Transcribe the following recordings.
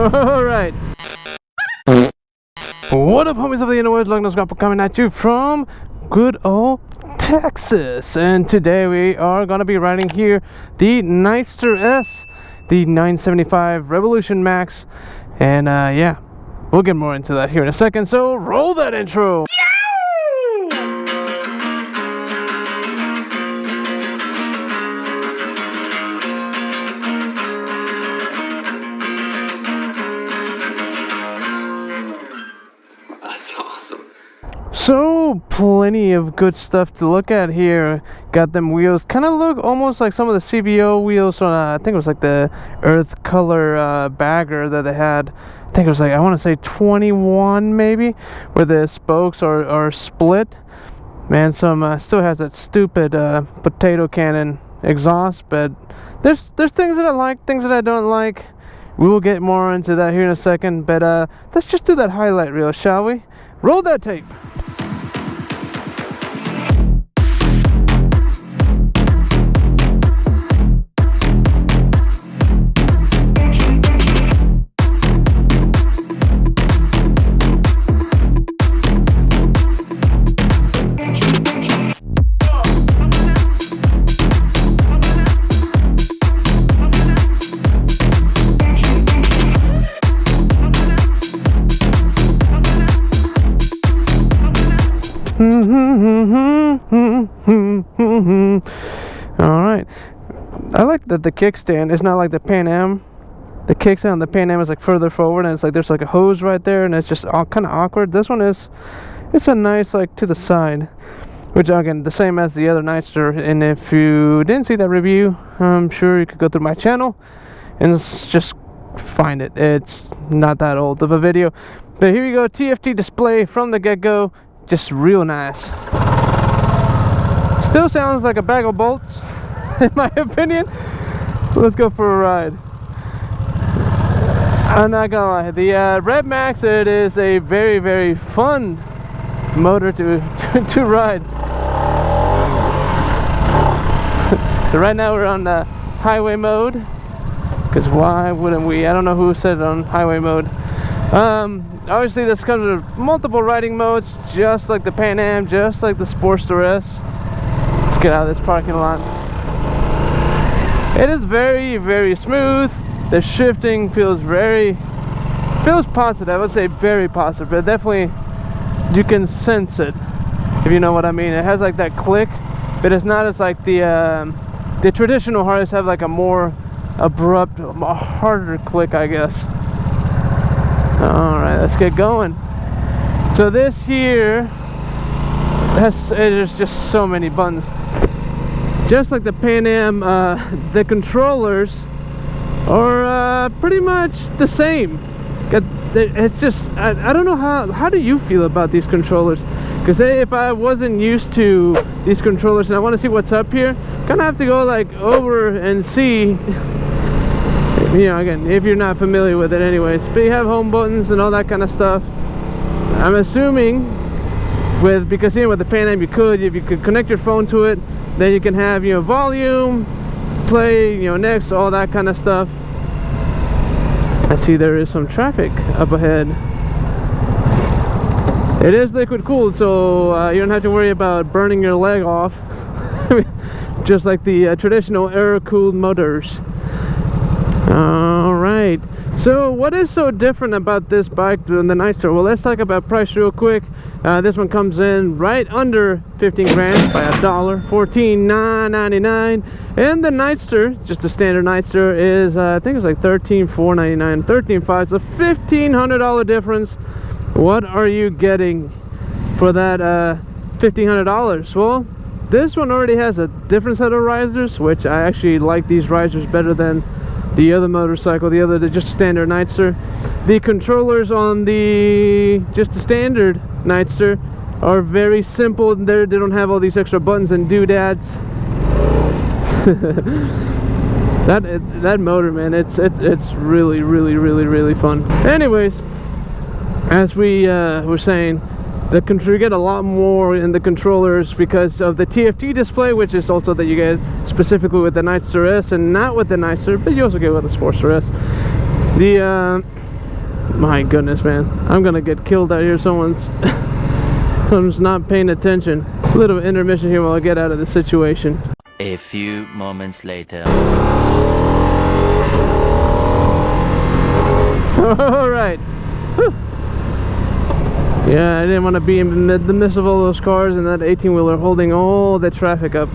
Alright. What up, homies of the universe? Lugnuts.Guapo coming at you from good old Texas. And today we are going to be riding here the Nightster S, the 975 Revolution Max. And yeah, we'll get more into that here in a second. So roll that intro. So plenty of good stuff to look at here. Got them wheels, kind of look almost like some of the CVO wheels on I think it was like the earth color bagger that they had. I think it was like, I want to say 21 maybe, where the spokes are split. Man, some still has that stupid potato cannon exhaust, but there's things that I like, things that I don't like. We will get more into that here in a second, but let's just do that highlight reel, shall we? Roll that tape. Alright, I like that the kickstand is not like the Pan Am. The kickstand on the Pan Am is like further forward, and it's like there's like a hose right there, and it's just all kind of awkward. This one is, it's a nice like to the side, which again the same as the other Nightster. And if you didn't see that review, I'm sure you could go through my channel and just find it. It's not that old of a video, but here you go. TFT display from the get-go, just real nice. Still sounds like a bag of bolts, in my opinion. Let's go for a ride. I'm not gonna lie, the Rev Max, it is a very, very fun motor to ride. So right now we're on the highway mode, because why wouldn't we? I don't know who said it on highway mode. Obviously this comes with multiple riding modes, just like the Pan Am, just like the Sportster S. Let's get out of this parking lot. It is very, very smooth. The shifting feels positive. I would say very positive, but definitely you can sense it, if you know what I mean. It has like that click, but it's not as like the traditional Harleys have like a more abrupt, a harder click, I guess. Alright, let's get going. So this here there's just so many buttons. Just like the Pan Am, the controllers are pretty much the same. It's just, I don't know how do you feel about these controllers? Because if I wasn't used to these controllers and I want to see what's up here, kind of have to go like over and see. You know, again, if you're not familiar with it anyways, but you have home buttons and all that kind of stuff. I'm assuming because you know, with the Pan Am if you could connect your phone to it, then you can have, you know, volume, play, you know, next, all that kind of stuff. I see there is some traffic up ahead. It is liquid cooled, so you don't have to worry about burning your leg off, just like the traditional air cooled motors. Alright, so what is so different about this bike than the Nightster? Well, let's talk about price real quick. This one comes in right under 15 grand by $1, $14,999. And the Nightster, just the standard Nightster, is I think it's like $13,499, $13,500, so $1,500 difference. What are you getting for that $1,500? Well, this one already has a different set of risers, which I actually like these risers better than the other motorcycle, the just standard Nightster. The controllers on just the standard Nightster are very simple. They don't have all these extra buttons and doodads. that motor, man, it's really, really, really, really fun. Anyways, as we were saying, you get a lot more in the controllers because of the TFT display, which is also that you get specifically with the Nightster S and not with the Nightster, but you also get with the Sportster S. My goodness, man, I'm gonna get killed out here. Someone's not paying attention. A little intermission here while I get out of the situation. A few moments later. All right. Whew. Yeah, I didn't want to be in the midst of all those cars and that 18-wheeler holding all the traffic up.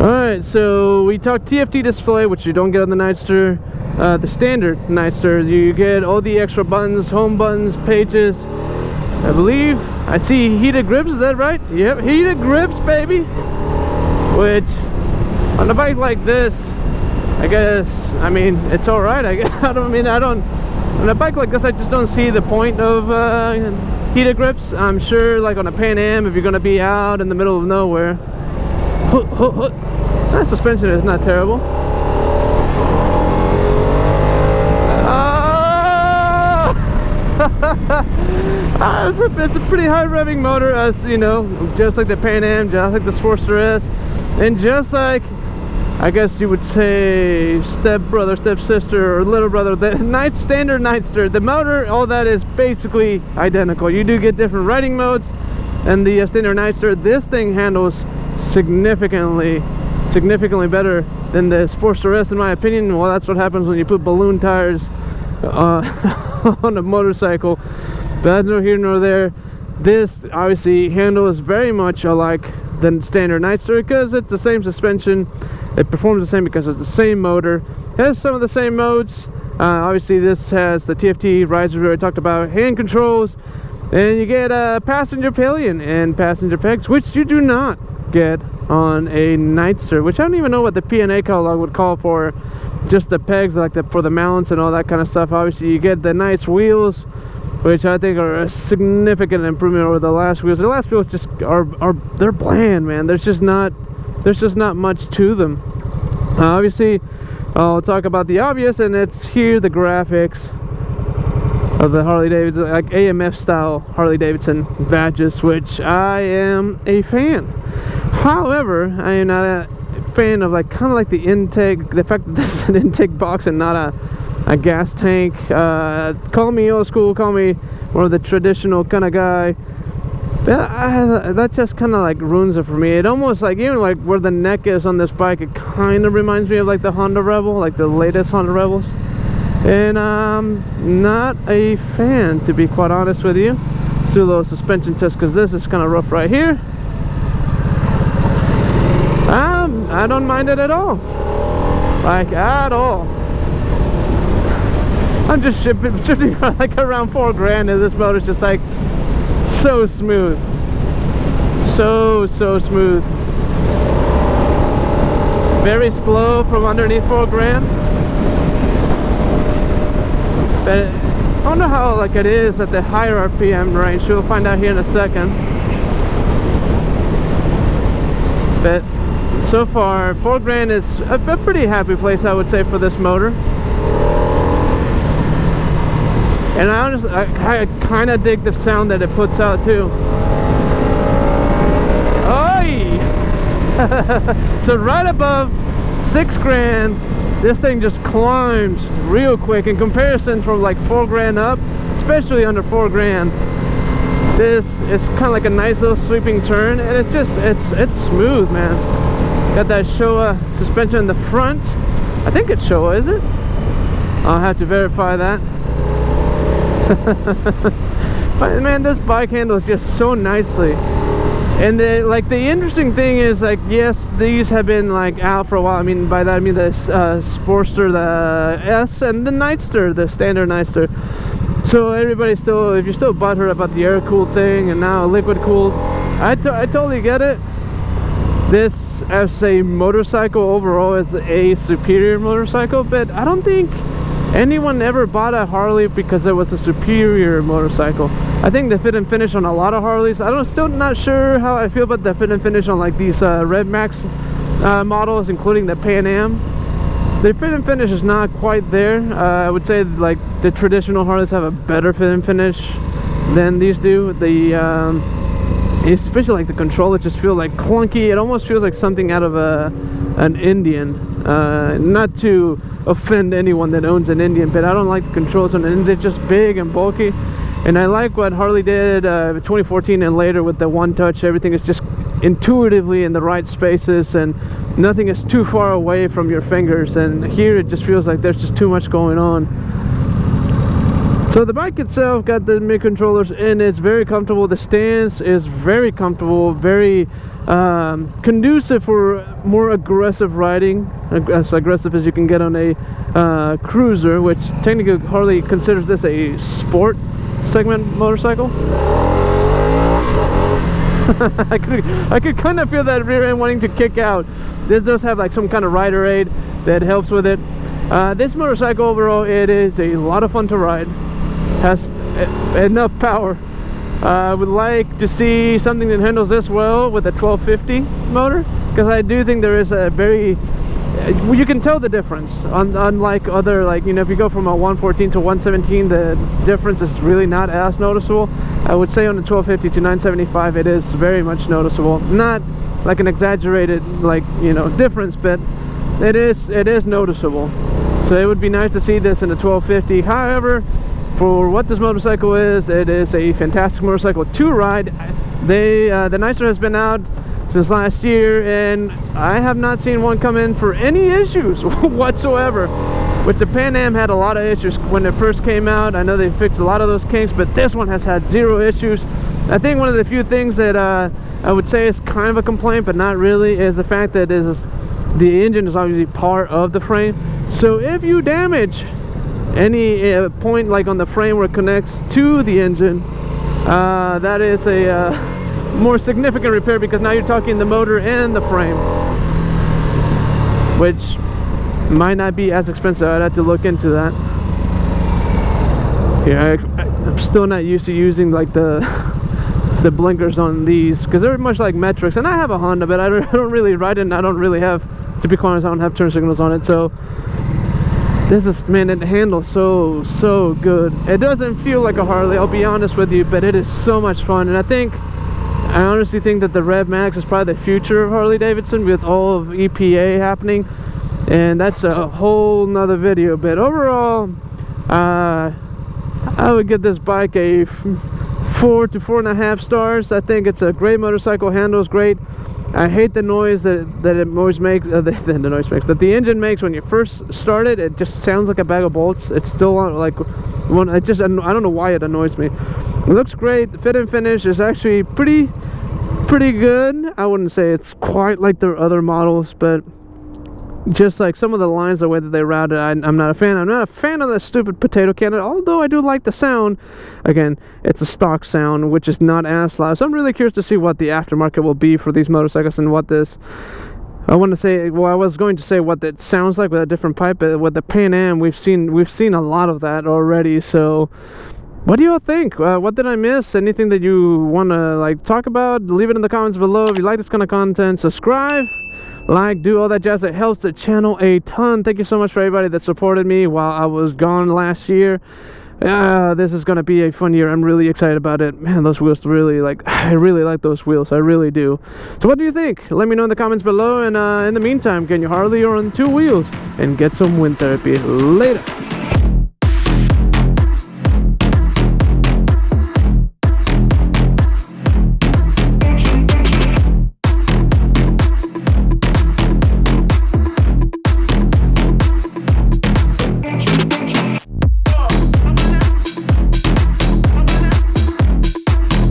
Alright, so we talked TFT display, which you don't get on the Nightster. The standard Nightster, you get all the extra buttons, home buttons, pages. I believe I see heated grips, is that right? Yep, heated grips, baby. Which, on a bike like this, I guess, I mean, it's alright. On a bike like this, I just don't see the point of heated grips. I'm sure, like on a Pan Am, if you're going to be out in the middle of nowhere. That suspension is not terrible. It's a pretty high revving motor, as you know, just like the Pan Am, just like the Sportster S, and just like, I guess you would say, step brother, step sister, or little brother, the standard Nightster. The motor, all that is basically identical. You do get different riding modes, and the standard Nightster, this thing handles significantly better than the Sportster S, in my opinion. Well, that's what happens when you put balloon tires on a motorcycle. But that's no here nor there. This obviously handles very much alike the standard Nightster because it's the same suspension. It performs the same because it's the same motor. It has some of the same modes. Obviously this has the TFT riser we already talked about, hand controls, and you get a passenger pillion and passenger pegs, which you do not get on a Nightster, which I don't even know what the P&A catalog would call for just the pegs, like for the mounts and all that kind of stuff. Obviously you get the nice wheels, which I think are a significant improvement over the last wheels. The last wheels just they're bland, man. There's just not much to them. Obviously I'll talk about the obvious, and it's here, the graphics of the Harley-Davidson, like AMF style Harley-Davidson badges, which I am a fan. However, I am not a fan of kind of like the intake, the fact that this is an intake box and not a gas tank. Call me old school, call me more of the traditional kind of guy. That just kind of like ruins it for me. It almost like, even like where the neck is on this bike, it kind of reminds me of like the Honda Rebel, like the latest Honda Rebels. And I'm not a fan, to be quite honest with you. Let's do a little suspension test because this is kind of rough right here. I don't mind it at all, like at all. I'm just shifting like around $4,000, and this motor's just like so smooth, so smooth. Very slow from underneath $4,000. But I don't know how like it is at the higher RPM range. We'll find out here in a second. But so far, $4,000 is a pretty happy place, I would say, for this motor. And I kind of dig the sound that it puts out too. Oi! So right above $6,000, this thing just climbs real quick. In comparison from like $4,000 up, especially under $4,000, this is kind of like a nice little sweeping turn, and it's just it's smooth, man. Got that Showa suspension in the front. I think it's Showa, is it? I'll have to verify that. But man, this bike handles just so nicely. And the interesting thing is, like, yes, these have been like out for a while. I mean, by that I mean the Sportster, the S, and the Nightster, the standard Nightster. So everybody's still, if you're still butthurt about the air-cooled thing and now liquid-cooled, I totally get it. This, as a motorcycle overall, is a superior motorcycle, but I don't think anyone ever bought a Harley because it was a superior motorcycle. I think the fit and finish on a lot of Harleys, still not sure how I feel about the fit and finish on like these Red Max models, including the Pan Am. The fit and finish is not quite there. I would say like the traditional Harleys have a better fit and finish than these do. Especially like the controls just feel like clunky. It almost feels like something out of a an Indian. Not to offend anyone that owns an Indian, but I don't like the controls on it, and they're just big and bulky. And I like what Harley did 2014 and later with the one touch. Everything is just intuitively in the right spaces, and nothing is too far away from your fingers. And here it just feels like there's just too much going on. So the bike itself got the mid controllers in. It's very comfortable. The stance is very comfortable, very conducive for more aggressive riding, as aggressive as you can get on a cruiser, which technically Harley considers this a sport segment motorcycle. I could kind of feel that rear end wanting to kick out. This does have like some kind of rider aid that helps with it. This motorcycle overall, it is a lot of fun to ride. Has enough power. I would like to see something that handles this well with a 1250 motor, because I do think there is a very, you can tell the difference. Unlike other, like, you know, if you go from a 114 to 117, the difference is really not as noticeable. I would say on the 1250 to 975 it is very much noticeable. Not like an exaggerated, like, you know, difference, but it is noticeable. So it would be nice to see this in a 1250. However, for what this motorcycle is, it is a fantastic motorcycle to ride. The Nightster has been out since last year, and I have not seen one come in for any issues whatsoever. Which the Pan Am had a lot of issues when it first came out. I know they fixed a lot of those kinks, but this one has had zero issues. I think one of the few things that I would say is kind of a complaint, but not really, is the fact that the engine is obviously part of the frame. So if you damage any point like on the frame where it connects to the engine, that is a more significant repair, because now you're talking the motor and the frame, which might not be as expensive. I'd have to look into that. Yeah, I'm still not used to using like the blinkers on these, because they're much like metrics, and I have a Honda, but I don't really ride it, and I don't really have, to be honest, I don't have turn signals on it. So this is, man, it handles so good. It doesn't feel like a Harley, I'll be honest with you, but it is so much fun. And I honestly think that the Rev Max is probably the future of Harley-Davidson, with all of EPA happening, and that's a whole nother video. But overall, I would give this bike a 4 to 4.5 stars. I think it's a great motorcycle, handles great. I hate the noise that it always makes, the noise makes, that the engine makes when you first start it. It just sounds like a bag of bolts. It's still on, like, I don't know why it annoys me. It looks great. The fit and finish is actually pretty good. I wouldn't say it's quite like their other models, but just like some of the lines, the way that they route it, I'm not a fan. I'm not a fan of that stupid potato cannon, although I do like the sound. Again, it's a stock sound, which is not as loud. So I'm really curious to see what the aftermarket will be for these motorcycles, and what this, I want to say, well, I was going to say what it sounds like with a different pipe, but with the Pan Am, we've seen a lot of that already. So what do y'all think? What did I miss? Anything that you want to like talk about? Leave it in the comments below. If you like this kind of content, subscribe, like, do all that jazz. It helps the channel a ton. Thank you so much for everybody that supported me while I was gone last year. This is gonna be a fun year. I'm really excited about it. Man, those wheels really, like, I really like those wheels. I really do. So what do you think? Let me know in the comments below, and in the meantime, get your Harley or on 2 wheels and get some wind therapy. Later.